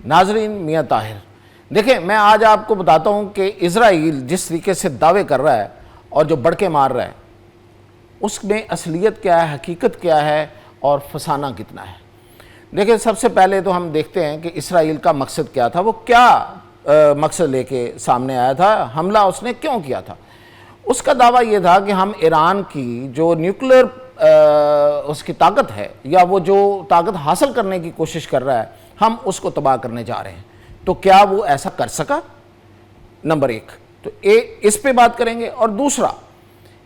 ناظرین، میاں طاہر، دیکھیں میں آج آپ کو بتاتا ہوں کہ اسرائیل جس طریقے سے دعوے کر رہا ہے اور جو بڑھ کے مار رہا ہے اس میں اصلیت کیا ہے، حقیقت کیا ہے اور فسانہ کتنا ہے۔ دیکھیں سب سے پہلے تو ہم دیکھتے ہیں کہ اسرائیل کا مقصد کیا تھا، وہ کیا مقصد لے کے سامنے آیا تھا، حملہ اس نے کیوں کیا تھا۔ اس کا دعویٰ یہ تھا کہ ہم ایران کی جو نیوکلیر اس کی طاقت ہے یا وہ جو طاقت حاصل کرنے کی کوشش کر رہا ہے ہم اس کو تباہ کرنے جا رہے ہیں۔ تو کیا وہ ایسا کر سکا؟ نمبر ایک تو اس پہ بات کریں گے، اور دوسرا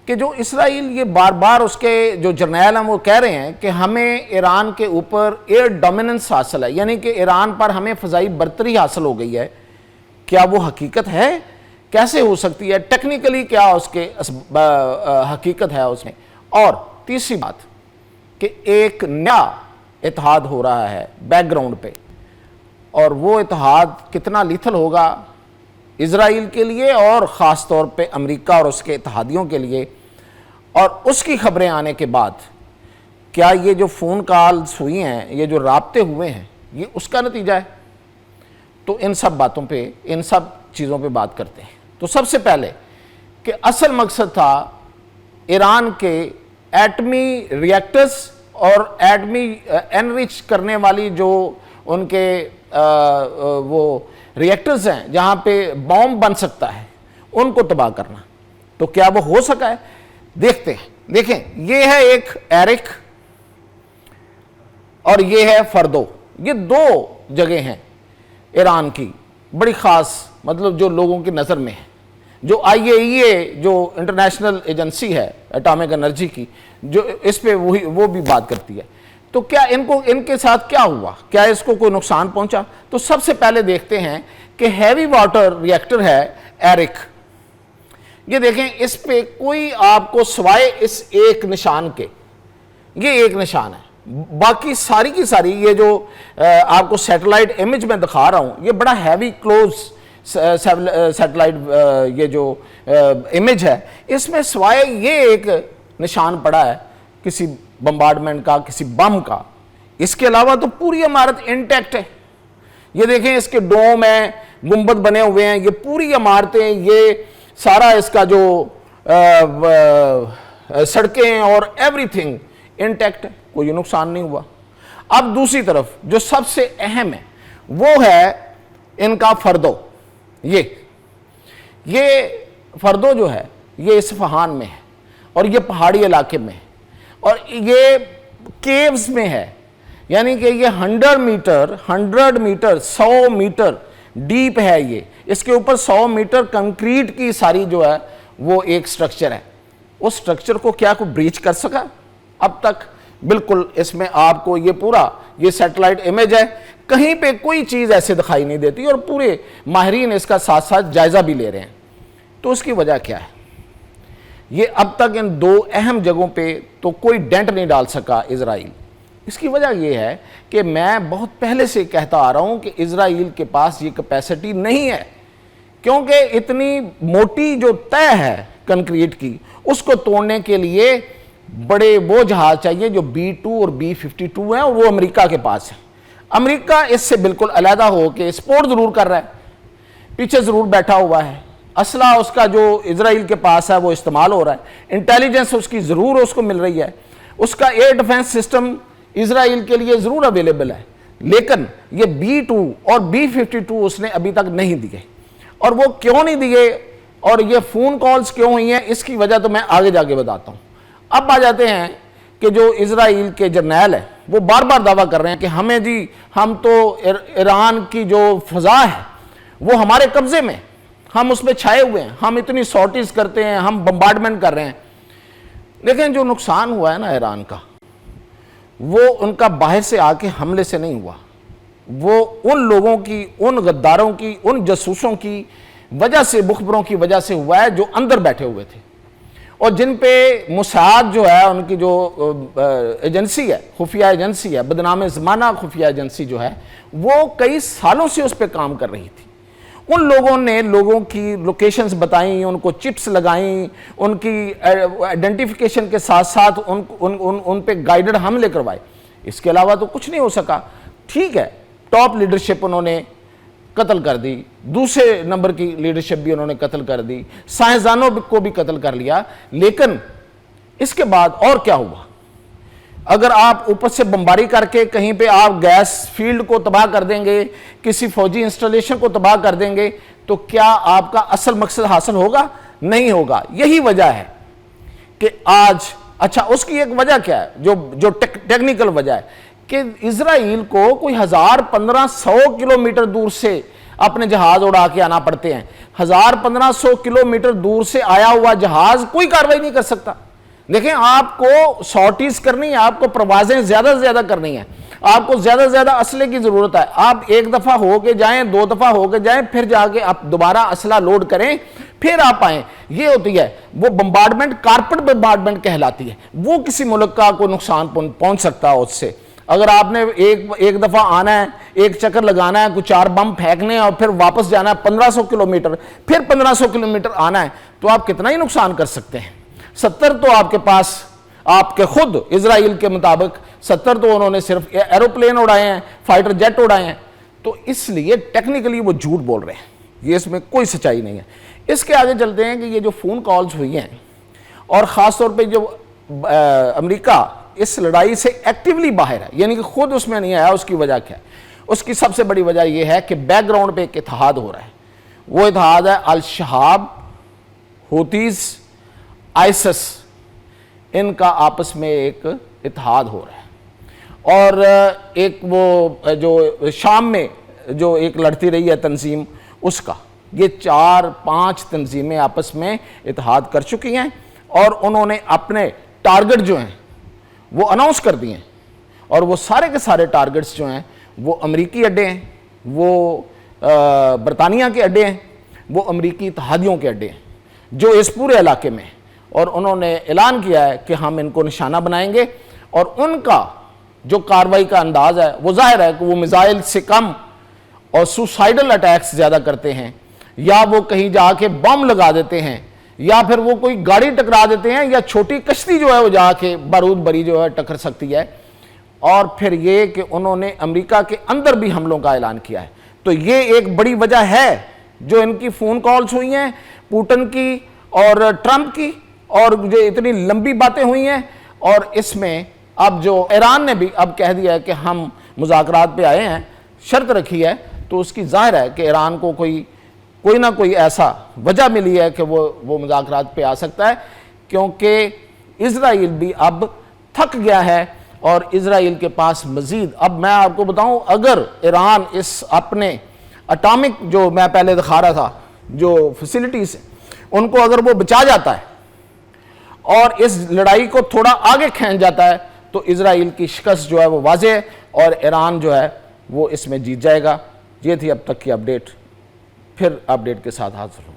کہ جو اسرائیل یہ بار بار اس کے جو جرنیل ہیں وہ کہہ رہے ہیں کہ ہمیں ایران کے اوپر ایئر ڈومیننس حاصل ہے، یعنی کہ ایران پر ہمیں فضائی برتری حاصل ہو گئی ہے۔ کیا وہ حقیقت ہے؟ کیسے ہو سکتی ہے؟ ٹیکنیکلی کیا اس کے حقیقت ہے اس میں؟ اور تیسری بات کہ ایک نیا اتحاد ہو رہا ہے بیک گراؤنڈ پہ، اور وہ اتحاد کتنا لیتھل ہوگا اسرائیل کے لیے اور خاص طور پہ امریکہ اور اس کے اتحادیوں کے لیے، اور اس کی خبریں آنے کے بعد کیا یہ جو فون کالز ہوئی ہیں، یہ جو رابطے ہوئے ہیں، یہ اس کا نتیجہ ہے؟ تو ان سب باتوں پہ، ان سب چیزوں پہ بات کرتے ہیں۔ تو سب سے پہلے کہ اصل مقصد تھا ایران کے ایٹمی ریئیکٹرز اور ایٹمی انرچ کرنے والی جو ان کے وہ ریئیکٹرز ہیں جہاں پہ بوم بن سکتا ہے، ان کو تباہ کرنا۔ تو کیا وہ ہو سکا ہے؟ دیکھتے ہیں۔ دیکھیں یہ ہے ایک ایرک اور یہ ہے فردو، یہ دو جگہ ہیں ایران کی بڑی خاص، مطلب جو لوگوں کی نظر میں ہے، جو IAEA جو انٹرنیشنل ایجنسی ہے اٹامک انرجی کی، جو اس پہ وہ بھی بات کرتی ہے۔ تو کیا ان کے ساتھ کیا ہوا؟ کیا اس کو کوئی نقصان پہنچا؟ تو سب سے پہلے دیکھتے ہیں کہ ہیوی واٹر ریئیکٹر ہے ایرک، یہ دیکھیں اس پہ کوئی آپ کو سوائے اس ایک نشان کے، یہ ایک نشان ہے، باقی ساری کی ساری یہ جو آپ کو سیٹلائٹ امیج میں دکھا رہا ہوں، یہ بڑا ہیوی کلوز سیٹلائٹ یہ جو امیج ہے، اس میں سوائے یہ ایک نشان پڑا ہے کسی بمبارڈمنٹ کا، کسی بم کا، اس کے علاوہ تو پوری عمارت انٹیکٹ ہے۔ یہ دیکھیں اس کے ڈوم ہیں، گنبد بنے ہوئے ہیں، یہ پوری عمارتیں، یہ سارا اس کا جو سڑکیں اور ایوری تھنگ انٹیکٹ ہے، کوئی نقصان نہیں ہوا۔ اب دوسری طرف جو سب سے اہم ہے وہ ہے ان کا فردو۔ یہ فردو جو ہے یہ اصفہان میں ہے اور یہ پہاڑی علاقے میں ہے اور یہ کیوز میں ہے، یعنی کہ یہ 100 میٹر 100 میٹر ڈیپ ہے، یہ اس کے اوپر 100 میٹر کنکریٹ کی ساری جو ہے وہ ایک سٹرکچر ہے۔ اس سٹرکچر کو کیا کوئی بریچ کر سکا اب تک؟ بالکل اس میں آپ کو یہ پورا یہ سیٹلائٹ امیج ہے، کہیں پہ کوئی چیز ایسے دکھائی نہیں دیتی، اور پورے ماہرین اس کا ساتھ ساتھ جائزہ بھی لے رہے ہیں۔ تو اس کی وجہ کیا ہے؟ یہ اب تک ان دو اہم جگہوں پہ تو کوئی ڈینٹ نہیں ڈال سکا اسرائیل۔ اس کی وجہ یہ ہے کہ میں بہت پہلے سے کہتا آ رہا ہوں کہ اسرائیل کے پاس یہ کیپیسٹی نہیں ہے، کیونکہ اتنی موٹی جو طے ہے کنکریٹ کی، اس کو توڑنے کے لیے بڑے وہ جہاز چاہیے جو B-2 اور B-52 ہیں، اور وہ امریکہ کے پاس ہے۔ امریکہ اس سے بالکل علیحدہ ہو کے سپورٹ ضرور کر رہا ہے، پیچھے ضرور بیٹھا ہوا ہے، اسلحہ اس کا جو اسرائیل کے پاس ہے وہ استعمال ہو رہا ہے، انٹیلیجنس اس کی ضرور اس کو مل رہی ہے، اس کا ایئر ڈیفنس سسٹم اسرائیل کے لیے ضرور اویلیبل ہے، لیکن یہ B-2 اور B-52 اس نے ابھی تک نہیں دیے۔ اور وہ کیوں نہیں دیے اور یہ فون کالز کیوں ہوئی ہیں، اس کی وجہ تو میں آگے جا کے بتاتا ہوں۔ اب آ جاتے ہیں کہ جو اسرائیل کے جرنیل ہیں وہ بار بار دعویٰ کر رہے ہیں کہ ہمیں جی ہم تو ایران کی جو فضا ہے وہ ہمارے قبضے میں، ہم اس میں چھائے ہوئے ہیں، ہم اتنی سارٹیز کرتے ہیں، ہم بمبارڈمنٹ کر رہے ہیں۔ لیکن جو نقصان ہوا ہے نا ایران کا، وہ ان کا باہر سے آ کے حملے سے نہیں ہوا، وہ ان لوگوں کی، ان غداروں کی، ان جاسوسوں کی وجہ سے، مخبروں کی وجہ سے ہوا ہے جو اندر بیٹھے ہوئے تھے، اور جن پہ موساد جو ہے ان کی جو ایجنسی ہے، خفیہ ایجنسی ہے، بدنام زمانہ خفیہ ایجنسی جو ہے، وہ کئی سالوں سے اس پہ کام کر رہی تھی۔ ان لوگوں نے لوگوں کی لوکیشنز بتائیں، ان کو چپس لگائیں، ان کی آئیڈینٹیفیکیشن کے ساتھ ساتھ ان پہ گائیڈڈ حملے کروائے۔ اس کے علاوہ تو کچھ نہیں ہو سکا۔ ٹھیک ہے، ٹاپ لیڈرشپ انہوں نے قتل کر دی, دوسرے نمبر کی لیڈرشپ بھی انہوں نے قتل کر دی, سائنسدانوں کو بھی قتل کر لیا. لیکن اس کے بعد اور کیا ہوا؟ اگر آپ اوپر سے بمباری کر کے کہیں پہ آپ گیس فیلڈ کو تباہ کر دیں گے, کسی فوجی انسٹالیشن کو تباہ کر دیں گے, تو کیا آپ کا اصل مقصد حاصل ہوگا؟ نہیں ہوگا. یہی وجہ ہے کہ آج, اچھا اس کی ایک وجہ کیا ہے جو ٹیکنیکل وجہ ہے کہ اسرائیل کو کوئی 1500 کلومیٹر دور سے اپنے جہاز اڑا کے آنا پڑتے ہیں. 1500 کلومیٹر دور سے آیا ہوا جہاز کوئی کاروائی نہیں کر سکتا. دیکھیں, آپ کو سارٹیز کرنی ہے, آپ کو پروازیں زیادہ سے زیادہ کرنی ہیں, آپ کو زیادہ سے زیادہ اسلحے کی ضرورت ہے. آپ ایک دفعہ ہو کے جائیں, 2 دفعہ ہو کے جائیں, پھر جا کے آپ دوبارہ اسلحہ لوڈ کریں, پھر آپ آئیں. یہ ہوتی ہے وہ بمبارڈمنٹ, کارپٹ بمبارڈمنٹ کہلاتی ہے. وہ کسی ملک کا کوئی نقصان پہنچ سکتا ہے اس سے. اگر آپ نے ایک دفعہ آنا ہے, ایک چکر لگانا ہے, کچھ 4 بم پھینکنے اور پھر واپس جانا ہے 1500 کلومیٹر, پھر 1500 کلومیٹر آنا ہے, تو آپ کتنا ہی نقصان کر سکتے ہیں. 70 تو آپ کے پاس, آپ کے خود اسرائیل کے مطابق 70 تو انہوں نے صرف ایروپلین اڑائے ہیں, فائٹر جیٹ اڑائے ہیں. تو اس لیے ٹیکنیکلی وہ جھوٹ بول رہے ہیں, یہ اس میں کوئی سچائی نہیں ہے. اس کے آگے چلتے ہیں کہ یہ جو فون کالز ہوئی ہیں, اور خاص طور پہ جو امریکہ اس لڑائی سے ایکٹیولی باہر ہے, یعنی کہ خود اس میں نہیں آیا, اس کی وجہ کیا ہے؟ اس کی سب سے بڑی وجہ یہ ہے کہ بیک گراؤنڈ پہ ایک اتحاد ہو رہا ہے. وہ اتحاد ہے الشہاب, ہوتیز, آئسس, ان کا آپس میں ایک اتحاد ہو رہا ہے. اور ایک وہ جو شام میں جو ایک لڑتی رہی ہے تنظیم, اس کا, یہ 4-5 تنظیمیں آپس میں اتحاد کر چکی ہیں, اور انہوں نے اپنے ٹارگٹ جو ہیں وہ اناؤنس کر دیے ہیں. اور وہ سارے کے سارے ٹارگٹس جو ہیں وہ امریکی اڈے ہیں, وہ برطانیہ کے اڈے ہیں, وہ امریکی اتحادیوں کے اڈے ہیں جو اس پورے علاقے میں ہیں. اور انہوں نے اعلان کیا ہے کہ ہم ان کو نشانہ بنائیں گے, اور ان کا جو کاروائی کا انداز ہے وہ ظاہر ہے کہ وہ میزائل سے کم اور سوسائڈل اٹیکس زیادہ کرتے ہیں, یا وہ کہیں جا کے بم لگا دیتے ہیں, یا پھر وہ کوئی گاڑی ٹکرا دیتے ہیں, یا چھوٹی کشتی جو ہے وہ جا کے بارود بری جو ہے ٹکر سکتی ہے. اور پھر یہ کہ انہوں نے امریکہ کے اندر بھی حملوں کا اعلان کیا ہے. تو یہ ایک بڑی وجہ ہے جو ان کی فون کالز ہوئی ہیں, پوٹن کی اور ٹرمپ کی, اور جو اتنی لمبی باتیں ہوئی ہیں. اور اس میں اب جو ایران نے بھی اب کہہ دیا ہے کہ ہم مذاکرات پہ آئے ہیں, شرط رکھی ہے, تو اس کی ظاہر ہے کہ ایران کو کوئی نہ کوئی ایسا وجہ ملی ہے کہ وہ مذاکرات پہ آ سکتا ہے, کیونکہ اسرائیل بھی اب تھک گیا ہے, اور اسرائیل کے پاس مزید, اب میں آپ کو بتاؤں, اگر ایران اس اپنے اٹامک جو میں پہلے دکھا رہا تھا جو فیسلٹیز ان کو اگر وہ بچا جاتا ہے اور اس لڑائی کو تھوڑا آگے کھینچ جاتا ہے, تو اسرائیل کی شکست جو ہے وہ واضح ہے, اور ایران جو ہے وہ اس میں جیت جائے گا. یہ تھی اب تک کی اپڈیٹ, پھر اپڈیٹ کے ساتھ حاضر ہوں.